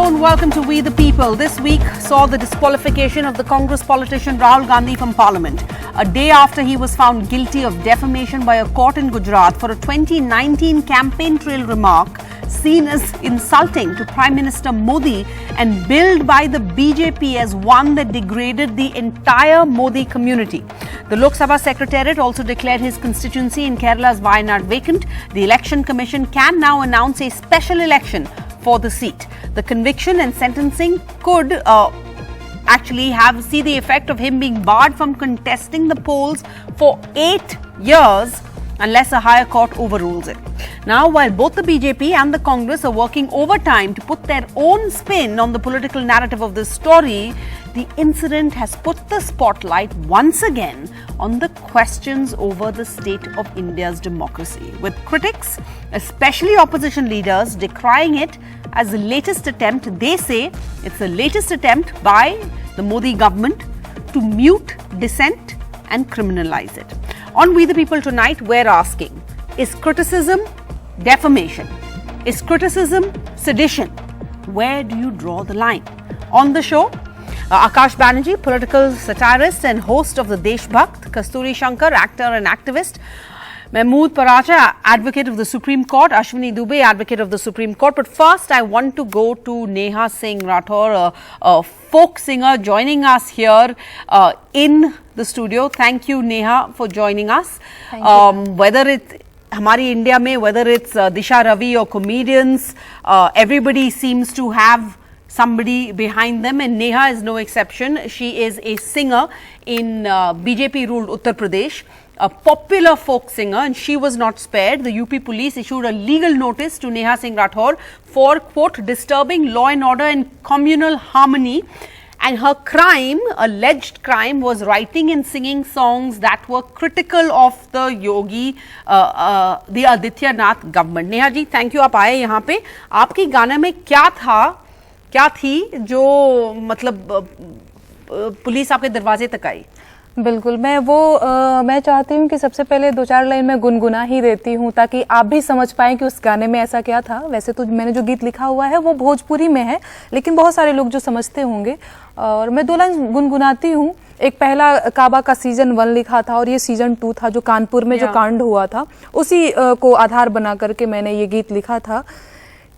Hello and welcome to We the People. This week saw the disqualification of the Congress politician Rahul Gandhi from Parliament, a day after he was found guilty of defamation by a court in Gujarat for a 2019 campaign trail remark seen as insulting to Prime Minister Modi and billed by the BJP as one that degraded the entire Modi community. The Lok Sabha Secretariat also declared his constituency in Kerala's Wayanad vacant. The Election Commission can now announce a special election for the seat. The conviction and sentencing could actually see the effect of him being barred from contesting the polls for 8 years unless a higher court overrules it. Now, while both the BJP and the Congress are working overtime to put their own spin on the political narrative of this story, the incident has put the spotlight once again on the questions over the state of India's democracy, with critics, especially opposition leaders, decrying it as the latest attempt. They say it's the latest attempt by the Modi government to mute dissent and criminalize it. On We the People tonight, we're asking, is criticism defamation? Is criticism sedition? Where do you draw the line? On the show, Akash Banerjee, political satirist and host of the Deshbhakt, Kasturi Shankar, actor and activist, Mahmood Paracha, advocate of the Supreme Court, Ashwini Dubey, advocate of the Supreme Court. But first, I want to go to Neha Singh Rathore, a folk singer, joining us here in the studio. Thank you, Neha, for joining us. Whether it's Hamari India mein, whether it's Disha Ravi or comedians, everybody seems to have somebody behind them, and Neha is no exception. She is a singer in BJP-ruled Uttar Pradesh, a popular folk singer, and she was not spared. The UP police issued a legal notice to Neha Singh Rathore for, quote, disturbing law and order and communal harmony. And her crime, alleged crime, was writing and singing songs that were critical of the Yogi, the Adityanath government. Neha ji, thank you, आप आए यहाँ पे. आपकी गाने में क्या थी जो मतलब पुलिस आपके दरवाजे तक आई? बिल्कुल, मैं चाहती हूँ कि सबसे पहले 2-4 लाइन में गुनगुना ही देती हूँ ताकि आप भी समझ पाएं कि उस गाने में ऐसा क्या था. वैसे तो मैंने जो गीत लिखा हुआ है वो भोजपुरी में है, लेकिन बहुत सारे लोग जो समझते होंगे, और मैं 2 लाइन गुनगुनाती हूँ. एक पहला काबा का सीजन 1 लिखा था और ये सीजन 2 था, जो कानपुर में जो कांड हुआ था उसी को आधार बना करके मैंने ये गीत लिखा था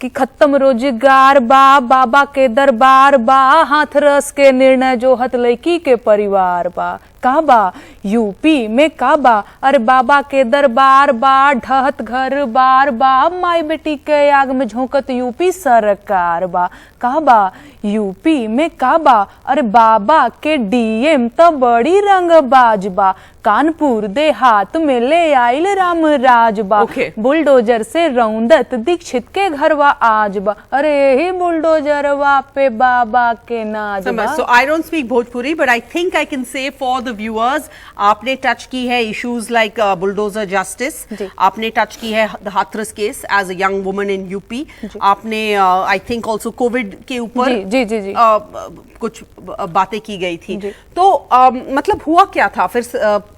कि खत्म रोजगार बा, बाबा के दरबार बा, हाथ रस के निर्णय जो हथ लड़की के परिवार बा. काबा यूपी में काबा, अरे बाबा के दरबार बा, ढहत घर बार बा, माई बेटी के आग में झोंकत यूपी सरकार बा. काबा यूपी में काबा, अरे बाबा के डीएम तो बड़ी रंगबाज बा, कानपुर देहात में ले आइल राम राज बा. बुलडोजर से रौंदत दीक्षित के घरवा आज बा, अरे ही बुलडोजरवा पे बाबा के नाज बा. So I don't speak Bhojpuri, but I think I can say for the viewers, आपने टच की है issues like bulldozer justice, आपने टच की है the Hathras case as a young woman in UP, आपने I think also COVID के ऊपर कुछ बातें की गई थी. तो मतलब हुआ क्या था फिर?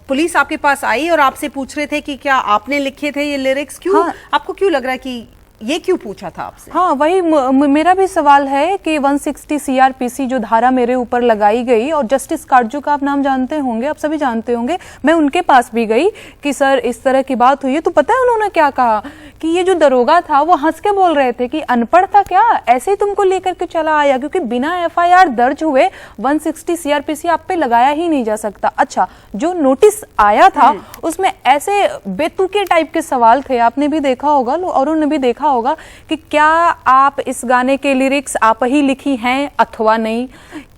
पुलिस आपके पास आई और आपसे पूछ रहे थे कि क्या आपने लिखे थे ये लिरिक्स? क्यों आपको क्यों लग रहा है कि ये क्यों पूछा था आपसे? हाँ, वही मेरा भी सवाल है कि 160 CRPC जो धारा मेरे ऊपर लगाई गई, और जस्टिस काटजू का आप नाम जानते होंगे, आप सभी जानते होंगे, मैं उनके पास भी गई कि सर इस तरह की बात हुई है. तो पता है उन्होंने क्या कहा कि ये जो दरोगा था वो हंस के बोल रहे थे कि अनपढ़ था क्या, ऐसे ही तुमको लेकर के चला आया, क्योंकि बिना FIR दर्ज हुए 160 CRPC आप पे लगाया ही नहीं जा सकता. अच्छा, जो नोटिस आया था उसमें ऐसे बेतुके टाइप के सवाल थे, आपने भी देखा होगा और उन्होंने भी देखा होगा कि क्या आप इस गाने के लिरिक्स आप ही लिखी हैं अथवा नहीं,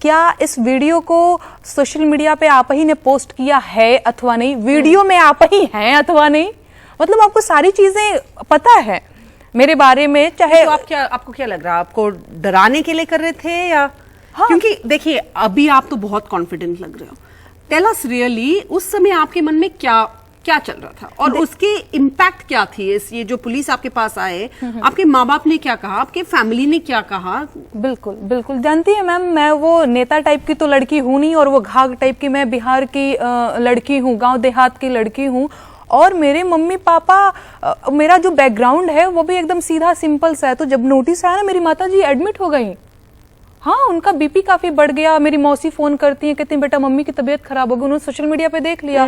क्या इस वीडियो को सोशल मीडिया पे आप ही ने पोस्ट किया है अथवा नहीं, वीडियो में आप ही हैं अथवा नहीं. मतलब आपको सारी चीजें पता है मेरे बारे में. चाहे तो आपको क्या लग रहा है, आपको डराने के लिए कर रहे थे या? हाँ. क्योंकि देखिए अभी आप तो बहुत कॉन्फिडेंट लग रहे हो. टेल अस रियली, उस समय आपके मन में क्या चल रहा था और उसके इम्पैक्ट क्या थी? ये जो पुलिस आपके पास आए, आपके माँ बाप ने क्या कहा, आपके फैमिली ने क्या कहा? बिल्कुल बिल्कुल, जानती है मैम, मैं वो नेता टाइप की तो लड़की हूँ नहीं, और वो घाघ टाइप की मैं बिहार की लड़की हूँ, गांव देहात की लड़की हूँ. और मेरे मम्मी पापा, मेरा जो बैकग्राउंड है वो भी एकदम सीधा सिंपल सा है. तो जब नोटिस आया ना, मेरी माता जी एडमिट हो गई हाँ, उनका बीपी काफी बढ़ गया। मेरी मौसी फोन करती है, कहती है बेटा मम्मी की तबीयत खराब हो गई, उन्होंने सोशल मीडिया पे देख लिया।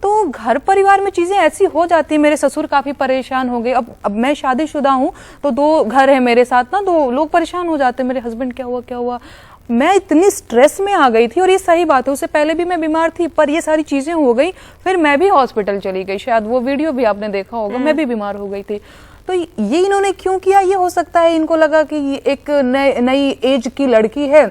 तो घर परिवार में चीजें ऐसी हो जाती है। मेरे ससुर काफी परेशान हो गए। अब मैं शादीशुदा हूँ तो 2 घर है मेरे साथ ना, तो लोग परेशान हो जाते हैं, मेरे हस्बैंड क्या हुआ क्या हुआ। मैं इतनी स्ट्रेस में आ गई थी, और ये सही बात है, उससे पहले भी मैं बीमार थी, पर ये सारी चीजें हो गई, फिर मैं भी हॉस्पिटल चली गई। शायद वो वीडियो भी आपने देखा होगा, मैं भी बीमार हो गई थी। तो ये इन्होंने क्यों किया? ये हो सकता है इनको लगा कि एक नई एज की लड़की है,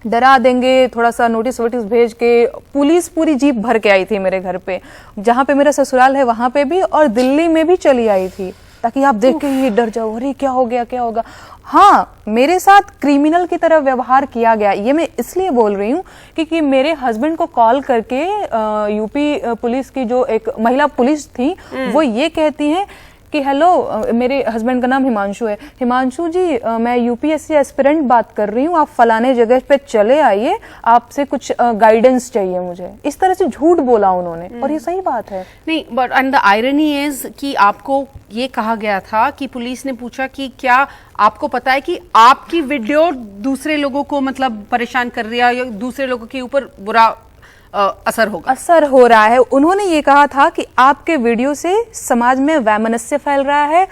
डरा देंगे, थोड़ा सा नोटिस वोटिस भेज के। पुलिस पूरी जीप भर के आई थी मेरे घर पे, जहाँ पे मेरा ससुराल है वहां पे भी, और दिल्ली में भी चली आई थी, ताकि आप देख के ही डर जाओ, अरे क्या हो गया क्या होगा। हाँ, मेरे साथ क्रिमिनल की तरह व्यवहार किया गया। ये मैं इसलिए बोल रही हूँ क्योंकि मेरे हस्बैंड को कॉल करके यूपी पुलिस की जो एक महिला पुलिस थी, वो ये कहती हैं कि हेलो, मेरे हस्बैंड का नाम हिमांशु है, हिमांशु जी मैं यूपीएससी एस्पिरेंट बात कर रही हूँ, आप फलाने जगह पे चले आइए, आपसे कुछ गाइडेंस चाहिए मुझे। इस तरह से झूठ बोला उन्होंने, और ये सही बात है। नहीं, but and the irony is कि आपको ये कहा गया था कि पुलिस ने पूछा कि क्या आपको पता है कि आपकी वीडियो दूसरे लोगों को मतलब परेशान कर रही है, या दूसरे लोगों के ऊपर बुरा असर हो रहा है। उन्होंने ये कहा था कि आपके वीडियो से समाज में वैमनस्य फैल रहा है,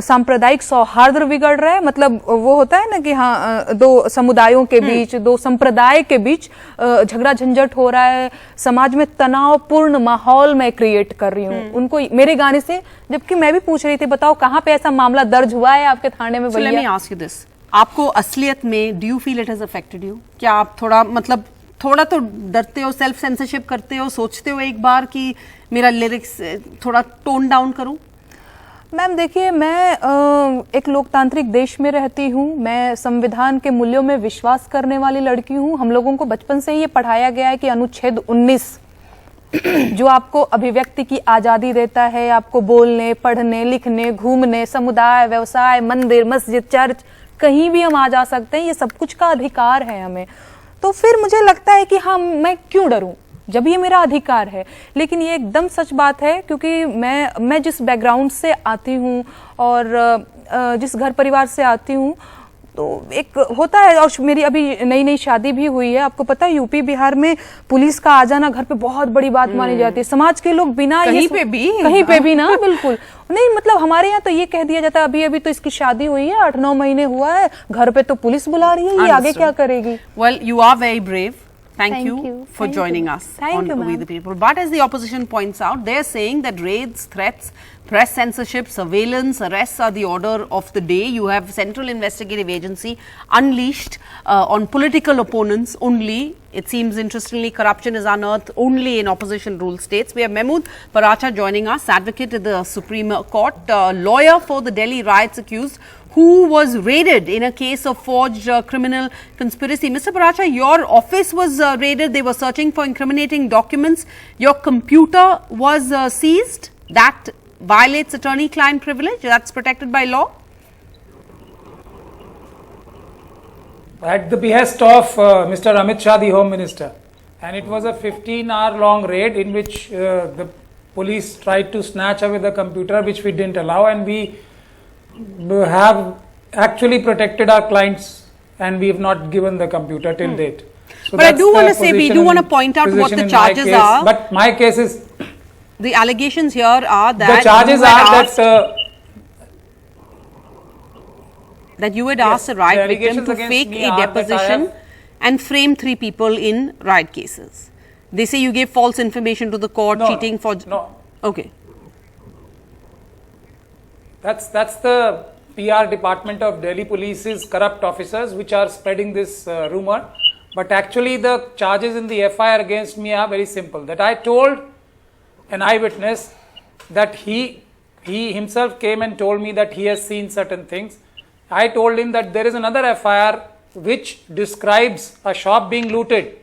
सांप्रदायिक सौहार्द बिगड़ रहा है। मतलब वो होता है ना कि हाँ, 2 समुदायों के बीच, 2 संप्रदाय के बीच झगड़ा झंझट हो रहा है, समाज में तनावपूर्ण माहौल मैं क्रिएट कर रही हूँ उनको मेरे गाने से। जबकि मैं भी पूछ रही थी, बताओ कहाँ पे ऐसा मामला दर्ज हुआ है आपके थाने में? Let me ask you this, आपको असलियत में do you feel it has affected you? क्या आप थोड़ा तो डरते हो, सेल्फ सेंसरशिप करते हो, सोचते हो एक बार कि मेरा लिरिक्स थोड़ा टोन डाउन करूं? मैम देखिए, मैं एक लोकतांत्रिक देश में रहती हूँ, मैं संविधान के मूल्यों में विश्वास करने वाली लड़की हूँ। हम लोगों को बचपन से ही ये पढ़ाया गया है कि अनुच्छेद 19 जो आपको अभिव्यक्ति की आजादी देता है, आपको बोलने, पढ़ने, लिखने, घूमने, समुदाय, व्यवसाय, मंदिर, मस्जिद, चर्च, कहीं भी हम आ जा सकते हैं, ये सब कुछ का अधिकार है हमें। तो फिर मुझे लगता है कि हाँ, मैं क्यों डरूं जब ये मेरा अधिकार है। लेकिन ये एकदम सच बात है, क्योंकि मैं जिस बैकग्राउंड से आती हूँ और जिस घर परिवार से आती हूँ, तो एक होता है, और मेरी अभी नई नई शादी भी हुई है। आपको पता है यूपी बिहार में पुलिस का आ जाना घर पे बहुत बड़ी बात मानी जाती है। समाज के लोग बिना कहीं पे भी ना, बिल्कुल नहीं, मतलब हमारे यहाँ तो ये कह दिया जाता है, अभी तो इसकी शादी हुई है, 8-9 महीने हुआ है, घर पे तो पुलिस बुला रही है, ये आगे क्या करेगी? Well, you are very brave. Thank you for joining us on We the People. But as the opposition points out, they are saying that raids, threats, press censorship, surveillance, arrests are the order of the day. You have Central Investigative Agency unleashed on political opponents only. It seems, interestingly, corruption is unearthed only in opposition rule states. We have Mahmood Paracha joining us, advocate at the Supreme Court, lawyer for the Delhi riots accused, who was raided in a case of forged criminal conspiracy. Mr. Paracha, your office was raided. They were searching for incriminating documents. Your computer was seized. That violates attorney-client privilege. That's protected by law. At the behest of Mr. Amit Shah, the Home Minister. And it was a 15-hour-long raid in which the police tried to snatch away the computer, which we didn't allow, and we have actually protected our clients, and we have not given the computer till date. So but I do want to say, we do want to point out what the charges are. But my case is... The allegations here are that... The charges are that you had asked a riot victim to fake a deposition and frame 3 people in riot cases. They say you gave false information to the court, cheating for... No. Okay. That's the PR department of Delhi Police's corrupt officers which are spreading this rumor. But actually the charges in the FIR against me are very simple. That I told an eyewitness that he himself came and told me that he has seen certain things. I told him that there is another FIR which describes a shop being looted,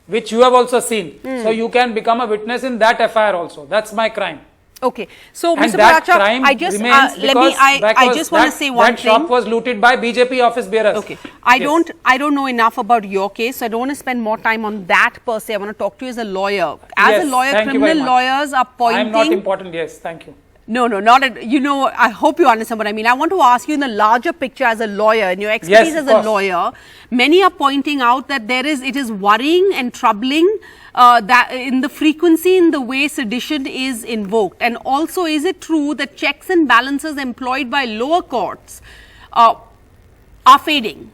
which you have also seen. So you can become a witness in that FIR also. That's my crime. Okay. So, and Mr. that Paracha, crime I just I just want to say one thing. That shop was looted by BJP office bearers. Okay. I don't know enough about your case, so I don't want to spend more time on that per se. I want to talk to you as a lawyer. As a lawyer, criminal lawyers are pointing... I am not important, yes, thank you. No, not at, I hope you understand what I mean. I want to ask you in the larger picture as a lawyer, and your expertise as a lawyer, many are pointing out that it is worrying and troubling that in the frequency in the way sedition is invoked. And also, is it true that checks and balances employed by lower courts are fading?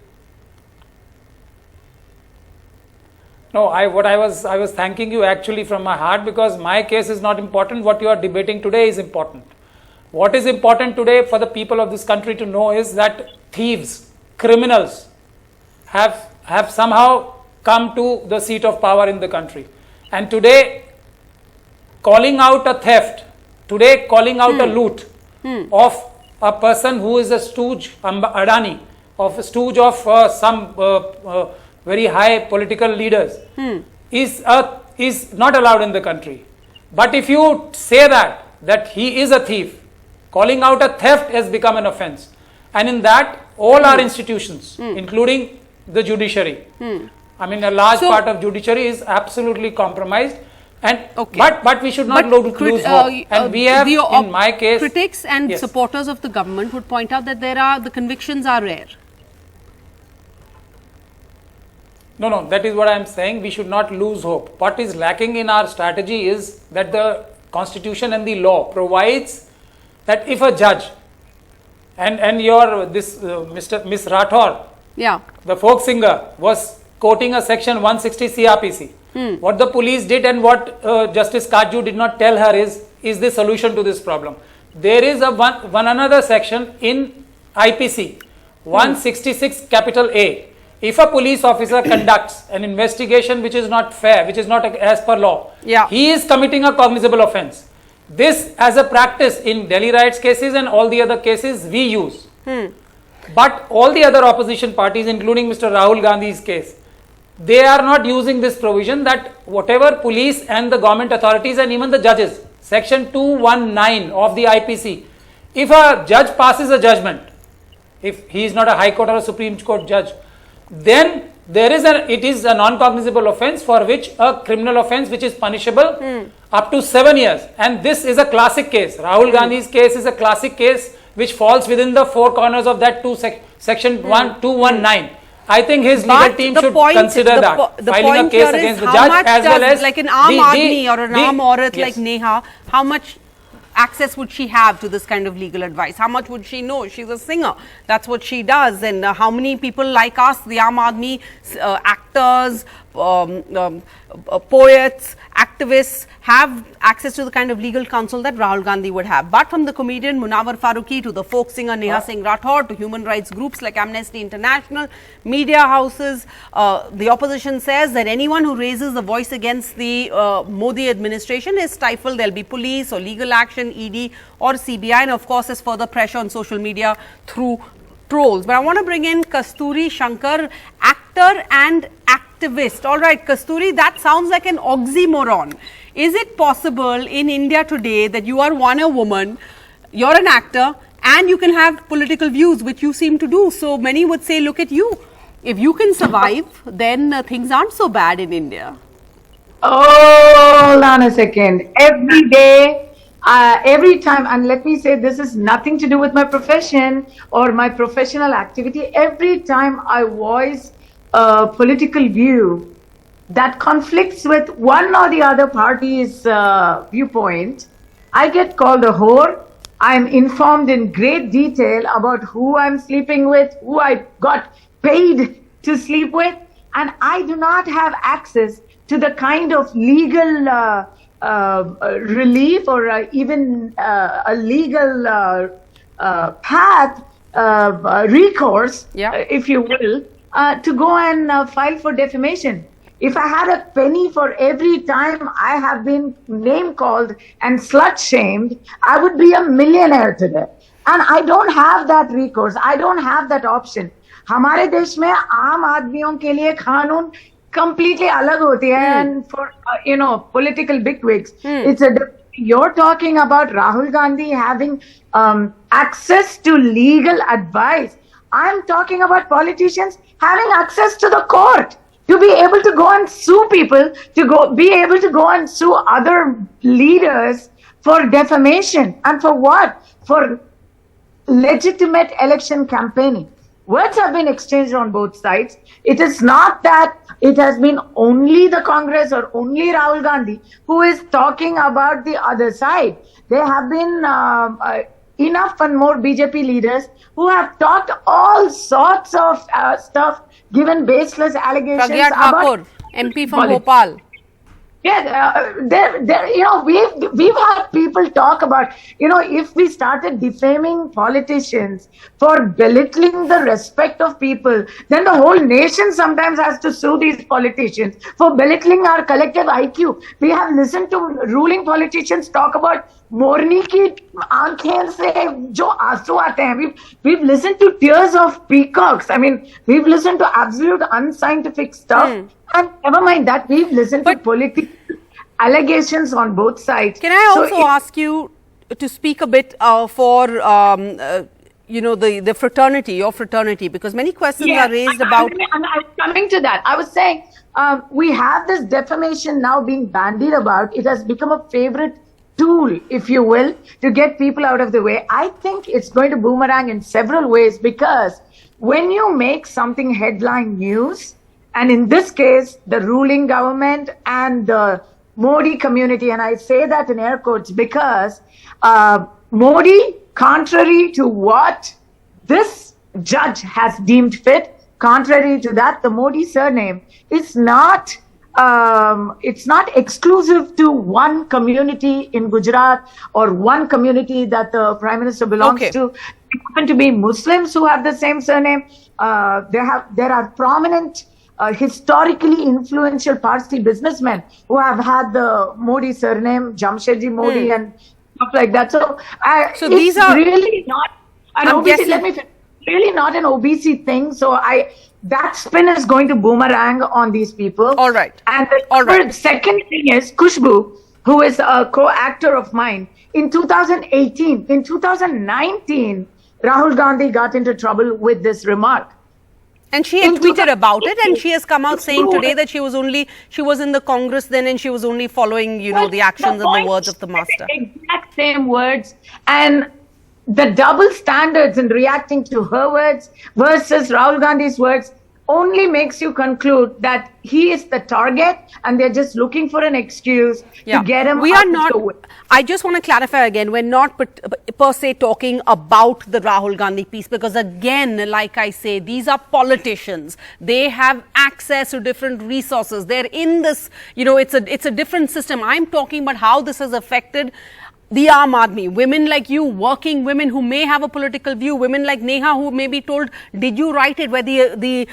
No, I was thanking you actually from my heart, because my case is not important. What you are debating today is important. What is important today for the people of this country to know is that thieves, criminals have somehow come to the seat of power in the country. And today, calling out a theft, today calling out a loot of a person who is a stooge, Adani, of a stooge of some very high political leaders, is not allowed in the country. But if you say that he is a thief, calling out a theft has become an offense. And in that, all our institutions, including the judiciary, I mean, a large part of judiciary is absolutely compromised. And but we should not lose hope. And we have, in my case, critics and supporters of the government would point out that the convictions are rare. No, that is what I am saying. We should not lose hope. What is lacking in our strategy is that the Constitution and the law provides that if a judge and Miss Rathore, the folk singer, was quoting a section 160 CRPC. What the police did and what Justice Kaju did not tell her is the solution to this problem. There is one another section in IPC 166 capital A. If a police officer conducts an investigation which is not fair, which is not as per law, he is committing a cognizable offence. This as a practice in Delhi riots cases and all the other cases we use. But all the other opposition parties, including Mr. Rahul Gandhi's case, they are not using this provision that whatever police and the government authorities and even the judges, section 219 of the IPC, if a judge passes a judgment, if he is not a High Court or a Supreme Court judge, then it is a non-cognizable offence for which a criminal offence which is punishable up to 7 years. And this is a classic case. Rahul Gandhi's case is a classic case which falls within the four corners of that section 219. I think his legal team should consider that, filing a case against the judge as well as like an Aam Aadmi or an Aam Aurat like Neha, how much access would she have to this kind of legal advice? How much would she know? She's a singer. That's what she does. And how many people like us, the Aam Aadmi, actors, poets, activists, have access to the kind of legal counsel that Rahul Gandhi would have. But from the comedian Munawar Farooqui to the folk singer Neha Singh Rathore to human rights groups like Amnesty International, media houses, the opposition says that anyone who raises the voice against the Modi administration is stifled. There'll be police or legal action, ED or CBI, and of course there's further pressure on social media through trolls. But I want to bring in Kasturi Shankar, actor and activist. All right, Kasturi, that sounds like an oxymoron. Is it possible in India today that you are a woman, you're an actor, and you can have political views, which you seem to do? So many would say, look at you. If you can survive, then things aren't so bad in India. Oh, hold on a second. Every day, every time, and let me say this is nothing to do with my profession or my professional activity. Every time I voice a political view that conflicts with one or the other party's viewpoint, I get called a whore. I'm informed in great detail about who I'm sleeping with, who I got paid to sleep with, and I do not have access to the kind of legal relief or even a legal path, recourse, if you will, to go and file for defamation. If I had a penny for every time I have been name called and slut shamed, I would be a millionaire today. And I don't have that recourse. I don't have that option. हमारे देश में आम आदमियों के लिए कानून completely अलग होती है, and for political bigwigs, it's a. You're talking about Rahul Gandhi having access to legal advice. I'm talking about politicians having access to the court, to be able to go and sue people, to be able to go and sue other leaders for defamation. And for what? For legitimate election campaigning. Words have been exchanged on both sides. It is not that it has been only the Congress or only Rahul Gandhi who is talking about the other side. There have been enough and more BJP leaders who have talked all sorts of stuff, given baseless allegations Pragya about Thakur, MP from Bhopal. Yeah, we've had people talk about, if we started defaming politicians for belittling the respect of people, then the whole nation sometimes has to sue these politicians for belittling our collective IQ. We have listened to ruling politicians talk about morni ki aankhein se jo aansu aate hain. We've listened to tears of peacocks. I mean, we've listened to absolute unscientific stuff. And never mind that, we've listened to political allegations on both sides. Can I also ask you to speak a bit for the fraternity, your fraternity, because many questions are raised about. I'm coming to that. I was saying we have this defamation now being bandied about. It has become a favorite tool, if you will, to get people out of the way. I think it's going to boomerang in several ways, because when you make something headline news, and in this case, the ruling government and the Modi community, and I say that in air quotes because Modi, contrary to what this judge has deemed fit, contrary to that, the Modi surname is not, it's not exclusive to one community in Gujarat or one community that the Prime Minister belongs to. It happen to be Muslims who have the same surname. There are prominent historically influential Parsi businessmen who have had the Modi surname, Jamshedji Modi and stuff like that. So, these are really not an OBC. Really not an OBC thing. So that spin is going to boomerang on these people. All right. And the second thing is Khushbu, who is a co-actor of mine. In 2018, in 2019, Rahul Gandhi got into trouble with this remark. And she had tweeted about it, and she has come out saying today that she was in the Congress then, and she was only following, the actions and the words of the master. Exact same words, and the double standards in reacting to her words versus Rahul Gandhi's words only makes you conclude that he is the target and they're just looking for an excuse to get him out of the way. I just want to clarify again, we're not per se talking about the Rahul Gandhi piece, because again, like I say, these are politicians. They have access to different resources. They're in this, it's a different system. I'm talking about how this has affected the Aam Aadmi, women like you, working women who may have a political view, women like Neha who may be told, did you write it? Where the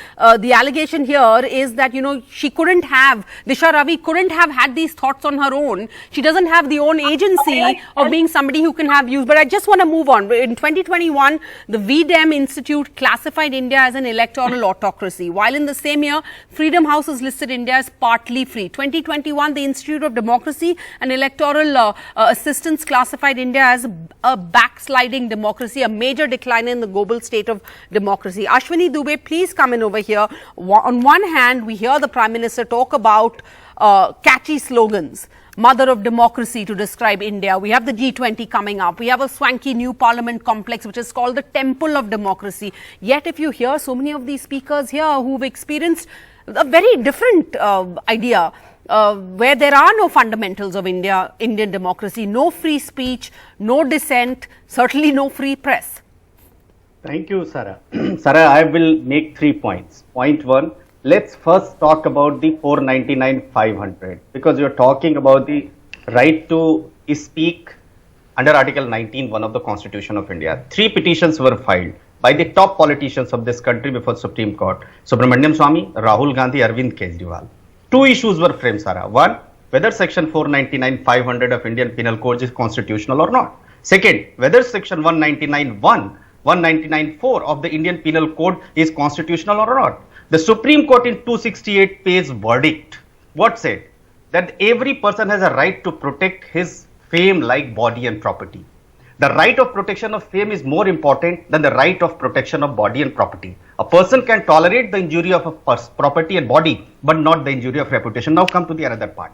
allegation here is that, she couldn't have, Disha Ravi couldn't have had these thoughts on her own. She doesn't have the own agency of being somebody who can have views. But I just want to move on. In 2021, the VDEM Institute classified India as an electoral autocracy, while in the same year, Freedom House has listed India as partly free. 2021, the Institute of Democracy and Electoral Assistance classified India as a backsliding democracy, a major decline in the global state of democracy. Ashwini Dubey, please come in over here. On one hand, we hear the Prime Minister talk about catchy slogans, mother of democracy to describe India. We have the G20 coming up. We have a swanky new parliament complex, which is called the temple of democracy. Yet, if you hear so many of these speakers here who've experienced a very different idea, where there are no fundamentals of Indian democracy, no free speech, no dissent, certainly no free press. Thank you, Sarah. Sarah, I will make 3 points. Point 1, let's first talk about the 499-500, because you're talking about the right to speak under Article 19(1) of the Constitution of India. 3 petitions were filed by the top politicians of this country before Supreme Court: Subramaniam Swamy, Rahul Gandhi, Arvind Kejriwal. 2 issues were framed, Sarah. 1, whether section 499-500 of Indian Penal Code is constitutional or not. Second, whether section 199(1), 199(4) of the Indian Penal Code is constitutional or not. The Supreme Court in 268-page verdict, what said? That every person has a right to protect his fame-like body and property. The right of protection of fame is more important than the right of protection of body and property. A person can tolerate the injury of a property and body, but not the injury of reputation. Now come to the other part.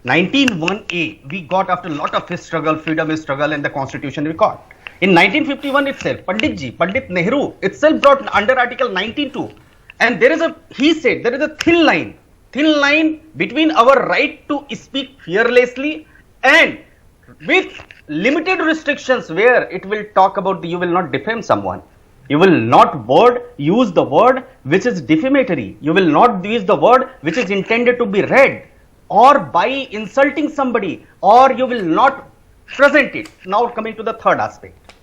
1901A, we got after a lot of struggle, freedom struggle, and the constitution we got. In 1951 itself, Pandit Nehru itself brought under Article 19.2. And he said, there is a thin line between our right to speak fearlessly and with limited restrictions where it will talk about you will not defame someone. You will not use the word which is defamatory. You will not use the word which is intended to be read or by insulting somebody, or you will not present it. Now coming to the third aspect.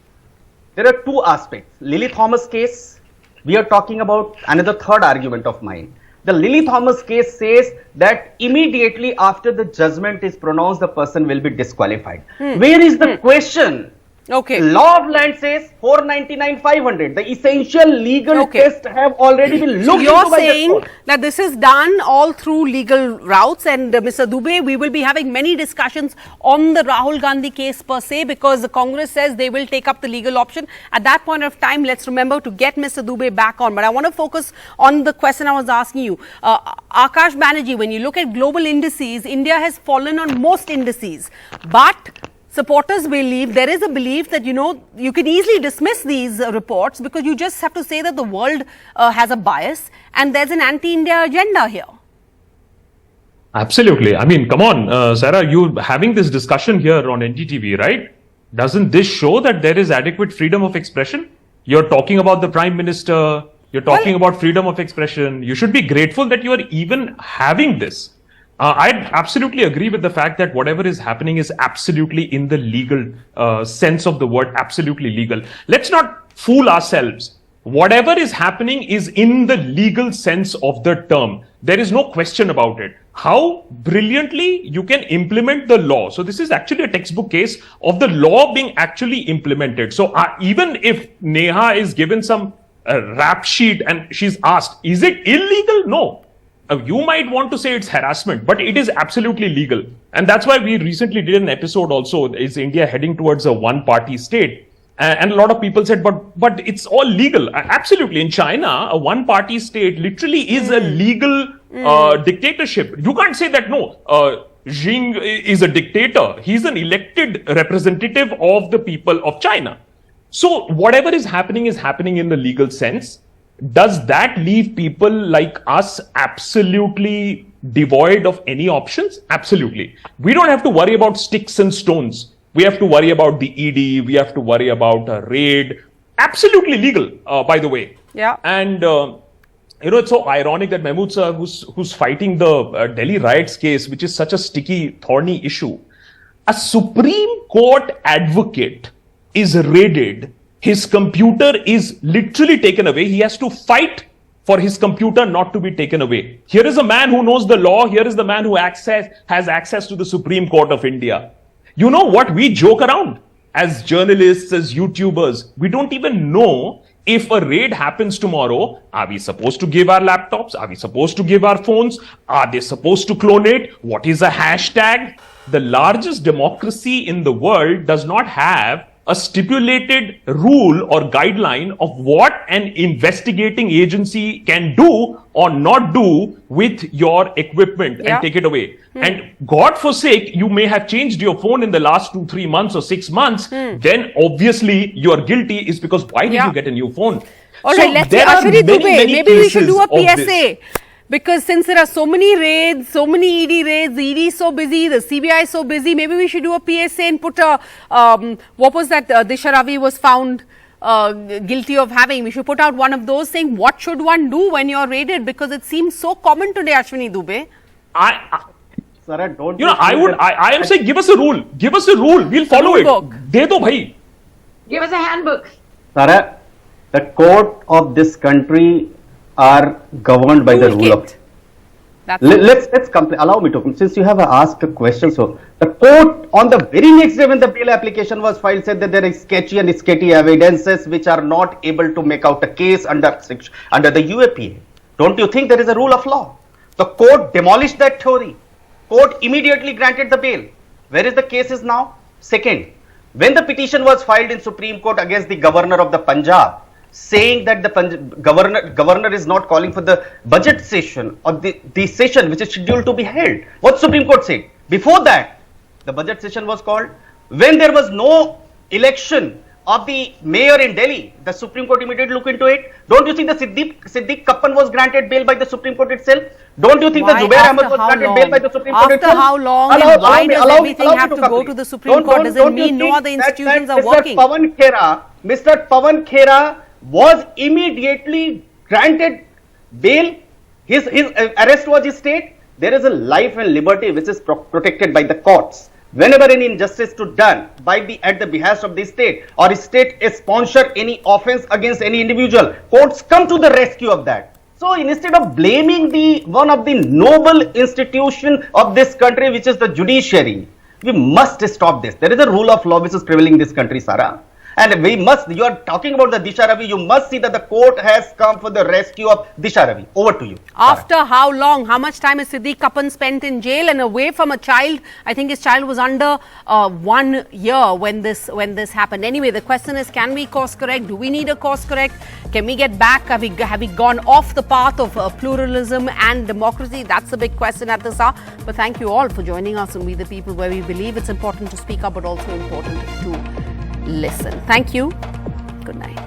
There are two aspects. Lily Thomas case, we are talking about another third argument of mine. The Lily Thomas case says that immediately after the judgment is pronounced, the person will be disqualified. Where is the question? Okay. Law of land says 499-500. The essential legal tests have already been looked into. You're saying that this is done all through legal routes, and Mr. Dubey, we will be having many discussions on the Rahul Gandhi case per se, because the Congress says they will take up the legal option. At that point of time, let's remember to get Mr. Dubey back on. But I want to focus on the question I was asking you. Akash Banerjee, when you look at global indices, India has fallen on most indices. But supporters believe, there is a belief that, you can easily dismiss these reports because you just have to say that the world has a bias and there's an anti-India agenda here. Absolutely. I mean, come on, Sarah, you having this discussion here on NDTV, right? Doesn't this show that there is adequate freedom of expression? You're talking about the Prime Minister, you're talking about freedom of expression. You should be grateful that you are even having this. I absolutely agree with the fact that whatever is happening is absolutely in the legal sense of the word, absolutely legal. Let's not fool ourselves. Whatever is happening is in the legal sense of the term. There is no question about it. How brilliantly you can implement the law. So this is actually a textbook case of the law being actually implemented. So even if Neha is given some rap sheet and she's asked, is it illegal? No. You might want to say it's harassment, but it is absolutely legal. And that's why we recently did an episode also, is India heading towards a one-party state? And a lot of people said, but it's all legal. Absolutely. In China, a one-party state literally is a legal dictatorship. You can't say that, no, Xi is a dictator. He's an elected representative of the people of China. So whatever is happening in the legal sense. Does that leave people like us absolutely devoid of any options? Absolutely. We don't have to worry about sticks and stones. We have to worry about the ED. We have to worry about a raid. Absolutely legal, by the way. Yeah. And, it's so ironic that Mahmood sir, who's fighting the Delhi riots case, which is such a sticky, thorny issue, a Supreme Court advocate is raided. His computer is literally taken away. He has to fight for his computer not to be taken away. Here is a man who knows the law. Here is the man who has access to the Supreme Court of India. You know what? We joke around as journalists, as YouTubers. We don't even know if a raid happens tomorrow. Are we supposed to give our laptops? Are we supposed to give our phones? Are they supposed to clone it? What is a hashtag? The largest democracy in the world does not have a stipulated rule or guideline of what an investigating agency can do or not do with your equipment and take it away. And God forsake, you may have changed your phone in the last 2-3 months or 6 months. Then obviously you are guilty is because why did you get a new phone? All right, let's see, Ashwini Dubey, maybe we should do a PSA. Because since there are so many raids, so many ED raids, the ED is so busy, the CBI is so busy, maybe we should do a PSA and put a, what was that Disha Ravi was found guilty of having. We should put out one of those saying, what should one do when you're raided? Because it seems so common today, Ashwini Dubey. Sarah, don't I am saying, give us a rule. Give us a rule. We'll follow it. De do bhai. Give us a handbook. Sarah, the court of this country are governed by the rule of. Let's allow me to, since you have asked a question. So the court on the very next day when the bail application was filed said that there is sketchy and sketchy evidences which are not able to make out a case under the UAPA. Don't you think there is a rule of law? The court demolished that theory. Court immediately granted the bail. Where is the case is now? Second, when the petition was filed in Supreme Court against the governor of the Punjab, saying that the governor is not calling for the budget session or the session which is scheduled to be held. What Supreme Court said? Before that, the budget session was called. When there was no election of the mayor in Delhi, the Supreme Court immediately looked into it. Don't you think the Siddiq Kappan was granted bail by the Supreme Court itself? Don't you think Why? the Zubair After Ahmed was how granted long? bail by the Supreme Court After itself? how long and why does everything have to go to the Supreme Court? Does it Don't you mean no think other institutions are Mr. working? Mr. Pawan Khera was immediately granted bail. His arrest was stayed. There is a life and liberty which is protected by the courts. Whenever any injustice is done at the behest of the state, or state sponsor any offense against any individual, courts come to the rescue of that. So instead of blaming one of the noble institution of this country, which is the judiciary, we must stop this. There is a rule of law which is prevailing in this country, Sarah. And you are talking about the Disha Ravi, you must see that the court has come for the rescue of Disha Ravi. Over to you. After how long? How much time has Siddiq Kappan spent in jail and away from a child? I think his child was under 1 year when this happened. Anyway, the question is, can we course correct? Do we need a course correct? Can we get back? Have we gone off the path of pluralism and democracy? That's the big question at this hour. But thank you all for joining us on We the People, where we believe it's important to speak up, but also important to listen. Thank you. Good night.